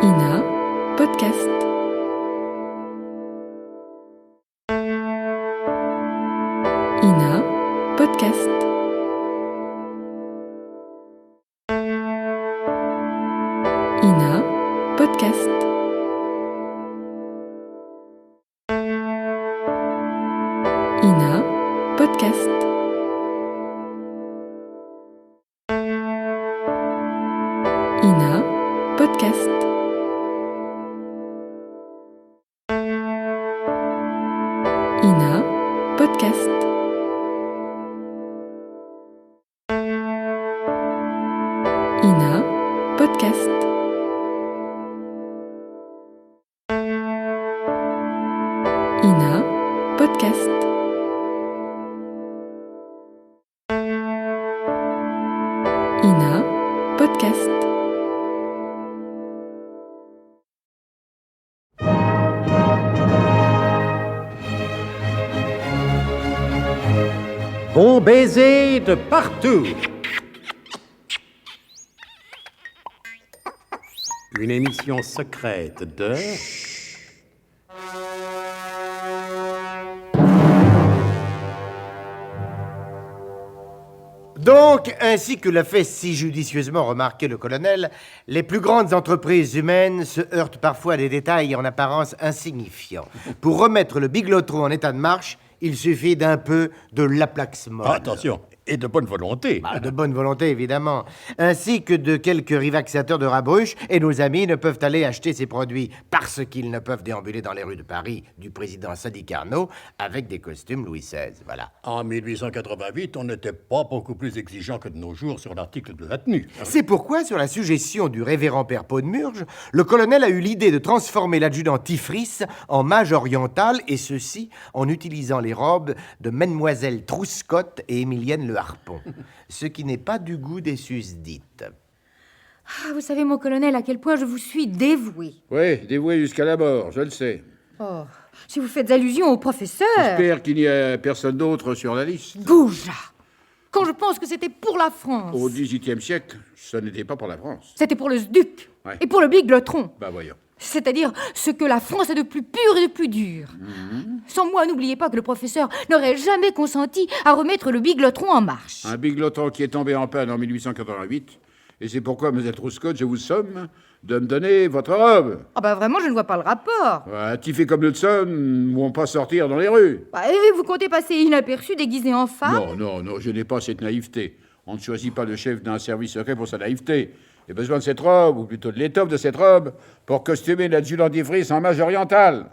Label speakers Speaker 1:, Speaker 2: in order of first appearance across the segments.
Speaker 1: Ina Podcast. Ina Podcast. Ina Podcast. Ina Podcast. Ina Podcast. Ina Podcast. Ina Podcast. Ina Podcast. Ina Podcast.
Speaker 2: Bon baiser de partout. Une émission secrète de...
Speaker 3: Donc, ainsi que l'a fait si judicieusement remarquer le colonel, les plus grandes entreprises humaines se heurtent parfois à des détails en apparence insignifiants. Pour remettre le biglotron en état de marche, il suffit d'un peu de l'aplaxement.
Speaker 2: Attention, et de bonne volonté.
Speaker 3: De bonne volonté, évidemment. Ainsi que de quelques rivaxateurs de rabruches, et nos amis ne peuvent aller acheter ces produits parce qu'ils ne peuvent déambuler dans les rues de Paris du président Sadi Carnot avec des costumes Louis XVI. Voilà.
Speaker 2: En 1888, on n'était pas beaucoup plus exigeant que de nos jours sur l'article de la tenue.
Speaker 3: C'est pourquoi, sur la suggestion du révérend père Paudemurge, le colonel a eu l'idée de transformer l'adjudant Tifris en mage oriental, et ceci en utilisant les robes de Mademoiselle Trouscotte et Émilienne Le Harpon, ce qui n'est pas du goût des susdites.
Speaker 4: Ah, vous savez, mon colonel, à quel point je vous suis dévoué.
Speaker 5: Oui, dévoué jusqu'à la mort, je le sais.
Speaker 4: Oh, si vous faites allusion au professeur...
Speaker 5: J'espère qu'il n'y a personne d'autre sur la liste.
Speaker 4: Gouja! Quand je pense que c'était pour la France.
Speaker 5: Au XVIIIe siècle, ce n'était pas pour la France.
Speaker 4: C'était pour le SDUC.
Speaker 5: Ouais.
Speaker 4: Et pour le biglotron.
Speaker 5: Bah voyons.
Speaker 4: C'est-à-dire ce que la France a de plus pur et de plus dur. Sans moi, n'oubliez pas que le professeur n'aurait jamais consenti à remettre le biglotron en marche.
Speaker 5: Un biglotron qui est tombé en panne en 1888. Et c'est pourquoi, Mlle Trouscotte, je vous somme de me donner votre robe.
Speaker 4: Ah bah vraiment, je ne vois pas le rapport.
Speaker 5: Un petit fait comme nous sommes vont pas sortir dans les rues.
Speaker 4: Bah, et vous comptez passer inaperçu déguisé en femme?
Speaker 5: Non, je n'ai pas cette naïveté. On ne choisit pas le chef d'un service secret pour sa naïveté. J'ai besoin de cette robe, ou plutôt de l'étoffe de cette robe, pour costumer l'adjudant Tifris en mage oriental.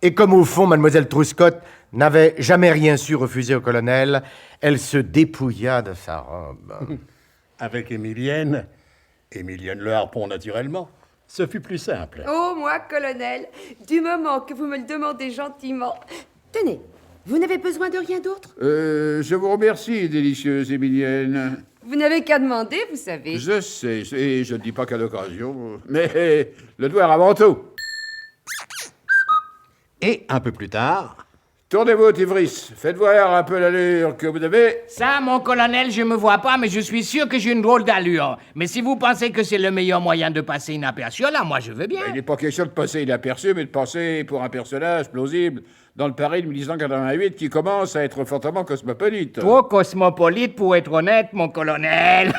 Speaker 3: Et comme au fond, Mademoiselle Trouscotte n'avait jamais rien su refuser au colonel, elle se dépouilla de sa robe.
Speaker 2: Avec Émilienne Le Harpon naturellement, ce fut plus simple.
Speaker 6: Oh, moi, colonel, du moment que vous me le demandez gentiment... Tenez, vous n'avez besoin de rien d'autre?
Speaker 5: Je vous remercie, délicieuse Émilienne.
Speaker 6: Vous n'avez qu'à demander, vous savez.
Speaker 5: Je sais, et je ne dis pas qu'à l'occasion, mais le devoir avant tout.
Speaker 2: Et un peu plus tard...
Speaker 5: Tournez-vous, Tifris. Faites voir un peu l'allure que vous avez.
Speaker 7: Ça, mon colonel, je me vois pas, mais je suis sûr que j'ai une drôle d'allure. Mais si vous pensez que c'est le meilleur moyen de passer inaperçu, là, moi, je veux bien.
Speaker 5: Il n'est pas question de passer inaperçu, mais de passer pour un personnage plausible dans le Paris de 1888 qui commence à être fortement cosmopolite.
Speaker 7: Trop cosmopolite, pour être honnête, mon colonel.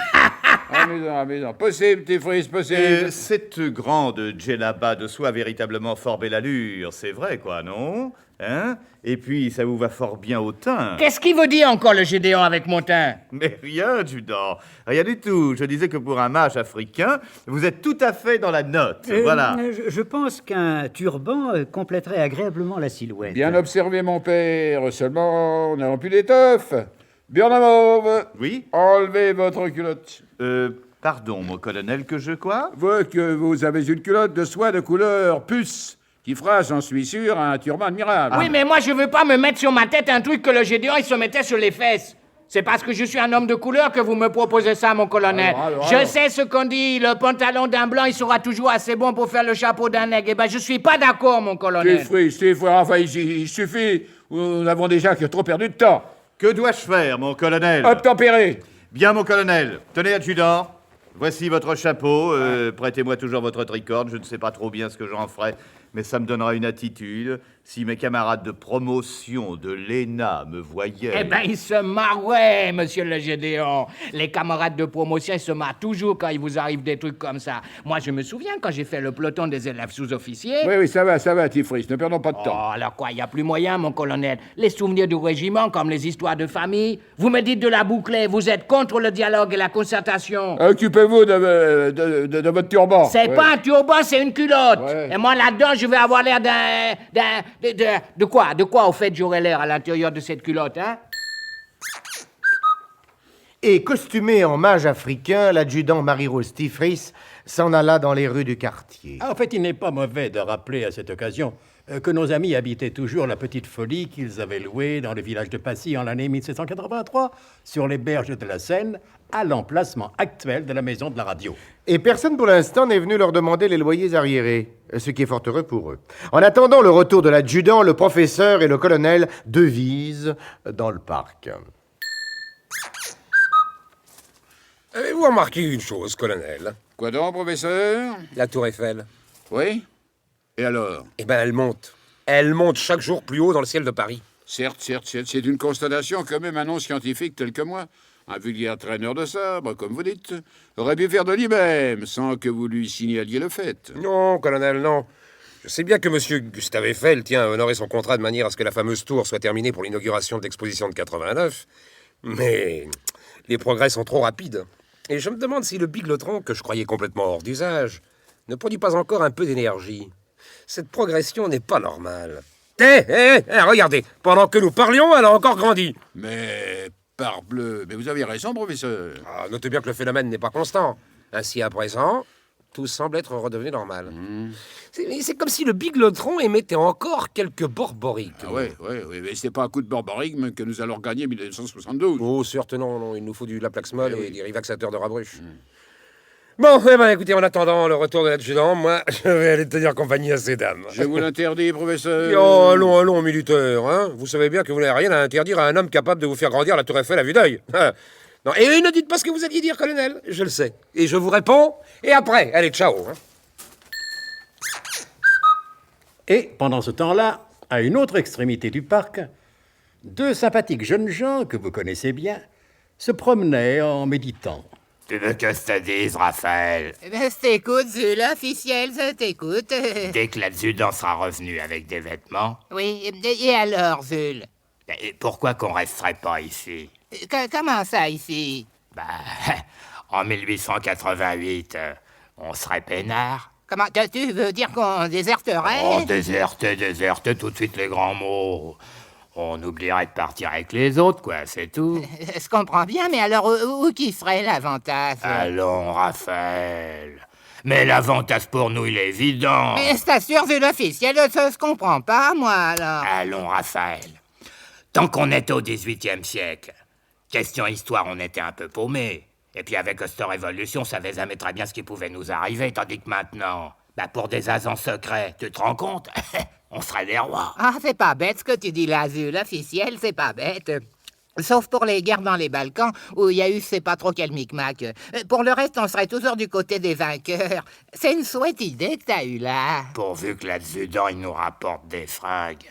Speaker 5: Amusant. Possible, Tifris, possible.
Speaker 8: Cette grande djellaba de soie a véritablement fort belle allure, c'est vrai, quoi, non? Hein? Et puis, ça vous va fort bien au teint.
Speaker 7: Qu'est-ce qu'il veut dire encore, le Gédéon, avec mon teint?
Speaker 8: Mais rien, Judan, rien du tout. Je disais que pour un mage africain, vous êtes tout à fait dans la note, voilà.
Speaker 9: Je pense qu'un turban compléterait agréablement la silhouette.
Speaker 5: Bien observé, mon père. Seulement, nous n'avons plus d'étoffe. Bernamauve,
Speaker 8: Oui?
Speaker 5: enlevez votre culotte.
Speaker 8: Pardon, mon colonel, que je quoi?
Speaker 5: Que vous avez une culotte de soie de couleur puce, qui fera, j'en suis sûr, un turban admirable.
Speaker 7: Oui, mais moi, je veux pas me mettre sur ma tête un truc que le Gédéon, il se mettait sur les fesses. C'est parce que je suis un homme de couleur que vous me proposez ça, mon colonel. Je sais ce qu'on dit, le pantalon d'un blanc, il sera toujours assez bon pour faire le chapeau d'un nègre. Eh ben, je suis pas d'accord, mon colonel.
Speaker 5: Enfin, il suffit. Nous n'avons déjà que trop perdu de temps.
Speaker 8: Que dois-je faire, mon colonel?
Speaker 5: Obtempérer.
Speaker 8: Bien, mon colonel. Tenez, adjudant. Voici votre chapeau. Prêtez-moi toujours votre tricorne. Je ne sais pas trop bien ce que j'en ferai, mais ça me donnera une attitude. Si mes camarades de promotion de l'ENA me voyaient...
Speaker 7: Eh ben, ils se marraient, monsieur le Gédéon. Les camarades de promotion, ils se marrent toujours quand il vous arrive des trucs comme ça. Moi, je me souviens quand j'ai fait le peloton des élèves sous-officiers.
Speaker 5: Oui, ça va, Tifris, ne perdons pas de temps.
Speaker 7: Oh, alors quoi, il n'y a plus moyen, mon colonel. Les souvenirs du régiment, comme les histoires de famille. Vous me dites de la boucler, vous êtes contre le dialogue et la concertation.
Speaker 5: Occupez-vous de votre turban.
Speaker 7: C'est pas un turban, c'est une culotte.
Speaker 5: Ouais.
Speaker 7: Et moi, là-dedans, je vais avoir l'air de quoi? De quoi, au fait, j'aurai l'air à l'intérieur de cette culotte, hein?
Speaker 3: Et costumé en mage africain, l'adjudant Marie-Rose Tifris s'en alla dans les rues du quartier.
Speaker 2: En fait, il n'est pas mauvais de rappeler à cette occasion que nos amis habitaient toujours la petite folie qu'ils avaient louée dans le village de Passy en l'année 1783, sur les berges de la Seine, à l'emplacement actuel de la maison de la radio.
Speaker 3: Et personne pour l'instant n'est venu leur demander les loyers arriérés, ce qui est fort heureux pour eux. En attendant le retour de l'adjudant, le professeur et le colonel devisent dans le parc.
Speaker 10: Avez-vous remarqué une chose, colonel?
Speaker 5: Quoi donc, professeur?
Speaker 10: La tour Eiffel.
Speaker 5: Oui? Et alors?
Speaker 10: Eh ben, elle monte. Elle monte chaque jour plus haut dans le ciel de Paris.
Speaker 5: Certes, c'est une constatation que même un non-scientifique tel que moi, un vulgaire traîneur de sabre, comme vous dites, aurait pu faire de lui-même, sans que vous lui signaliez le fait.
Speaker 10: Non, colonel, non. Je sais bien que monsieur Gustave Eiffel tient à honorer son contrat de manière à ce que la fameuse tour soit terminée pour l'inauguration de l'exposition de 89, mais les progrès sont trop rapides. Et je me demande si le biglotron, que je croyais complètement hors d'usage, ne produit pas encore un peu d'énergie. Cette progression n'est pas normale. Regardez, pendant que nous parlions, elle a encore grandi.
Speaker 5: Mais, parbleu, mais vous avez raison, professeur.
Speaker 10: Ah, notez bien que le phénomène n'est pas constant. Ainsi, à présent, tout semble être redevenu normal. C'est comme si le biglotron émettait encore quelques borboriques.
Speaker 5: Ah oui, mais c'est pas un coup de borborigme que nous allons gagner 1972.
Speaker 10: Oh, certes non, il nous faut du Laplaxmol et des rivaxateurs de Rabruche. Bon, écoutez, en attendant le retour de l'adjudant, moi, je vais aller tenir compagnie à ces dames.
Speaker 5: Je vous l'interdis, professeur.
Speaker 10: Oh, allons, militaire, hein. Vous savez bien que vous n'avez rien à interdire à un homme capable de vous faire grandir la tour Eiffel à vue d'œil. Non, et ne dites pas ce que vous alliez dire, colonel. Je le sais. Et je vous réponds, et après, allez, ciao. Hein.
Speaker 2: Et pendant ce temps-là, à une autre extrémité du parc, deux sympathiques jeunes gens que vous connaissez bien se promenaient en méditant.
Speaker 11: Tu veux que je te dise, Raphaël?
Speaker 7: Je t'écoute, Zul, officiel, je t'écoute.
Speaker 11: Dès que l'adjudant sera revenu avec des vêtements...
Speaker 7: Oui, et alors, Zul?
Speaker 11: Pourquoi qu'on resterait pas ici?
Speaker 7: Comment ça, ici?
Speaker 11: En 1888, on serait peinard.
Speaker 7: Comment, tu veux dire qu'on déserterait?
Speaker 11: On déserte, tout de suite les grands mots. On oublierait de partir avec les autres, quoi, c'est tout.
Speaker 7: Je comprends bien, mais alors où qui serait l'avantage?
Speaker 11: Allons, Raphaël. Mais l'avantage pour nous, il est évident.
Speaker 7: Mais je t'assure, Zul, officiel, ça se comprend pas, moi, alors.
Speaker 11: Allons, Raphaël. Tant qu'on est au XVIIIe siècle, question histoire, on était un peu paumés. Et puis avec cette révolution, on savait jamais très bien ce qui pouvait nous arriver, tandis que maintenant, pour des agents secrets, tu te rends compte? On serait des rois.
Speaker 7: Ah, c'est pas bête ce que tu dis là, Zul, officiel, c'est pas bête. Sauf pour les guerres dans les Balkans, où il y a eu c'est pas trop quel micmac. Pour le reste, on serait toujours du côté des vainqueurs. C'est une chouette idée que t'as eue là.
Speaker 11: Pourvu que l'adjudant, il nous rapporte des fringues.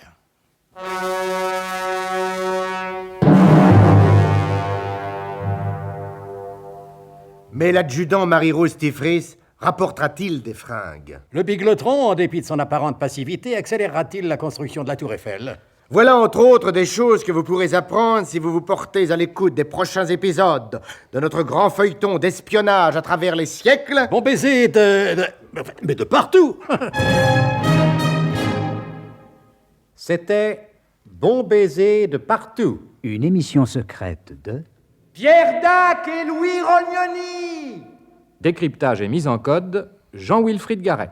Speaker 3: Mais l'adjudant Marie-Rose Tifris rapportera-t-il des fringues?
Speaker 2: Le biglotron, en dépit de son apparente passivité, accélérera-t-il la construction de la tour Eiffel?
Speaker 3: Voilà entre autres des choses que vous pourrez apprendre si vous vous portez à l'écoute des prochains épisodes de notre grand feuilleton d'espionnage à travers les siècles.
Speaker 2: Bon baiser mais de partout. C'était Bon baiser de partout.
Speaker 9: Une émission secrète de...
Speaker 12: Pierre Dac et Louis Rognoni.
Speaker 13: Décryptage et mise en code, Jean-Wilfried Garrett.